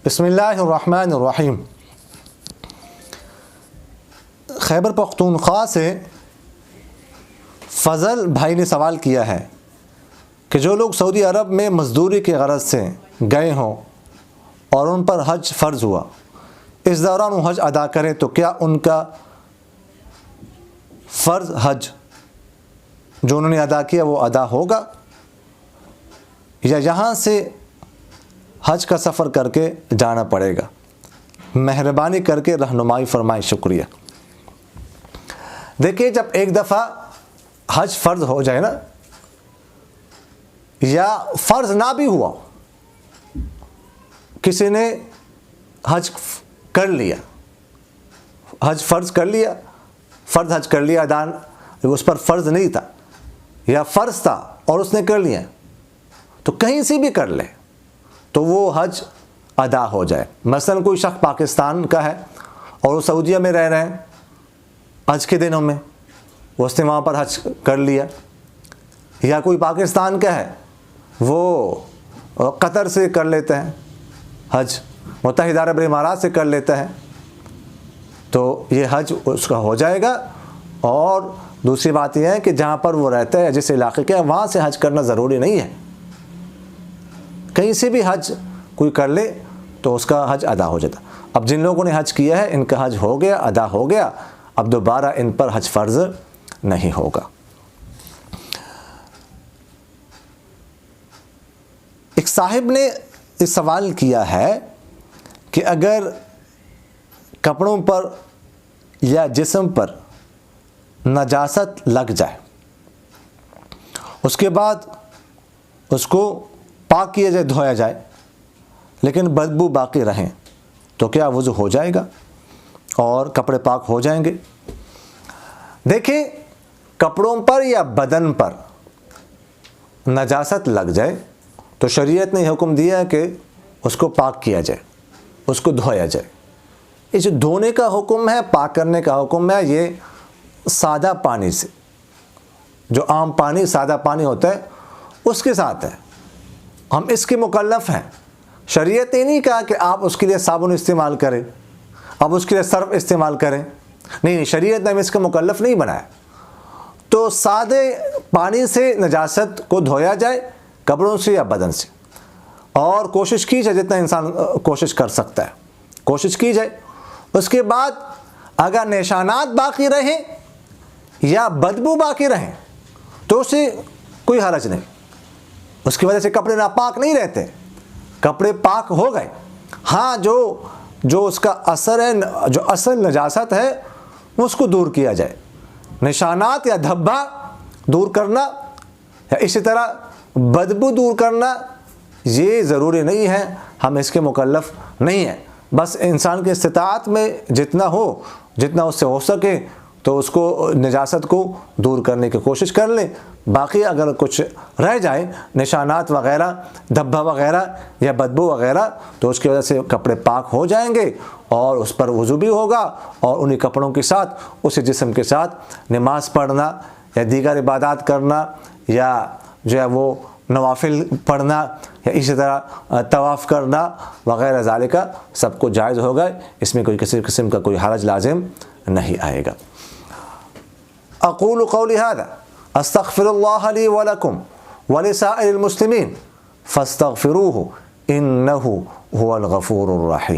بسم اللہ الرحمن الرحیم۔ خیبر پختونخوا سے فضل بھائی نے سوال کیا ہے کہ جو لوگ سعودی عرب میں مزدوری کی غرض سے گئے ہوں اور ان پر حج فرض ہوا، اس دوران وہ حج ادا کریں تو کیا ان کا فرض حج جو انہوں نے ادا کیا وہ ادا ہوگا، یا یہاں سے حج کا سفر کر کے جانا پڑے گا؟ مہربانی کر کے رہنمائی فرمائیں، شکریہ۔ دیکھیے، جب ایک دفعہ حج فرض ہو جائے نا، یا فرض نہ بھی ہوا، کسی نے حج کر لیا، حج فرض کر لیا، فرض حج کر لیا، ادان اس پر فرض نہیں تھا یا فرض تھا اور اس نے کر لیا، تو کہیں سے بھی کر لے تو وہ حج ادا ہو جائے۔ مثلا کوئی شخص پاکستان کا ہے اور وہ سعودیہ میں رہ رہے ہیں، حج کے دنوں میں اس نے وہاں پر حج کر لیا، یا کوئی پاکستان کا ہے وہ قطر سے کر لیتے ہیں حج، متحدہ عرب امارات سے کر لیتا ہے، تو یہ حج اس کا ہو جائے گا۔ اور دوسری بات یہ ہے کہ جہاں پر وہ رہتا ہے، جس علاقے کے، وہاں سے حج کرنا ضروری نہیں ہے، کہیں سے بھی حج کوئی کر لے تو اس کا حج ادا ہو جاتا۔ اب جن لوگوں نے حج کیا ہے ان کا حج ہو گیا، ادا ہو گیا، اب دوبارہ ان پر حج فرض نہیں ہوگا۔ ایک صاحب نے اس سوال کیا ہے کہ اگر کپڑوں پر یا جسم پر نجاست لگ جائے، اس کے بعد اس کو پاک کیا جائے، دھویا جائے، لیکن بدبو باقی رہیں، تو کیا وضو ہو جائے گا اور کپڑے پاک ہو جائیں گے؟ دیکھیں، کپڑوں پر یا بدن پر نجاست لگ جائے تو شریعت نے حکم دیا کہ اس کو پاک کیا جائے، اس کو دھویا جائے۔ یہ جو دھونے کا حکم ہے، پاک کرنے کا حکم ہے، یہ سادہ پانی سے، جو عام پانی، سادہ پانی ہوتا ہے اس کے ساتھ ہے، ہم اس کے مکلف ہیں۔ شریعت نے نہیں کہا کہ آپ اس کے لیے صابن استعمال کریں، اب اس کے لیے سرف استعمال کریں، نہیں، شریعت نے ہمیں اس کا مکلف نہیں بنایا۔ تو سادے پانی سے نجاست کو دھویا جائے، کپڑوں سے یا بدن سے، اور کوشش کی جائے، جتنا انسان کوشش کر سکتا ہے کوشش کی جائے۔ اس کے بعد اگر نشانات باقی رہیں یا بدبو باقی رہیں تو اسے کوئی حرج نہیں، اس کی وجہ سے کپڑے ناپاک نہیں رہتے، کپڑے پاک ہو گئے۔ ہاں، جو اس کا اثر ہے، جو اصل نجاست ہے، اس کو دور کیا جائے۔ نشانات یا دھبا دور کرنا یا اسی طرح بدبو دور کرنا یہ ضروری نہیں ہے، ہم اس کے مکلف نہیں ہیں۔ بس انسان کے استطاعت میں جتنا اس سے ہو سکے تو اس کو نجاست کو دور کرنے کی کوشش کر لیں۔ باقی اگر کچھ رہ جائے، نشانات وغیرہ، دھبا وغیرہ یا بدبو وغیرہ، تو اس کی وجہ سے کپڑے پاک ہو جائیں گے اور اس پر وضو بھی ہوگا، اور انہی کپڑوں کے ساتھ اسی جسم کے ساتھ نماز پڑھنا یا دیگر عبادات کرنا، یا جو ہے وہ نوافل پڑھنا، یا اسی طرح طواف کرنا وغیرہ ذالک سب کو جائز ہوگا، اس میں کوئی کسی قسم کا کوئی حرج لازم نہیں آئے گا۔ اقول قولی ھذا استغفر اللہ لی ولکم ولسائر المسلمین فاستغفروہ انہ ھو الغفور الرحیم۔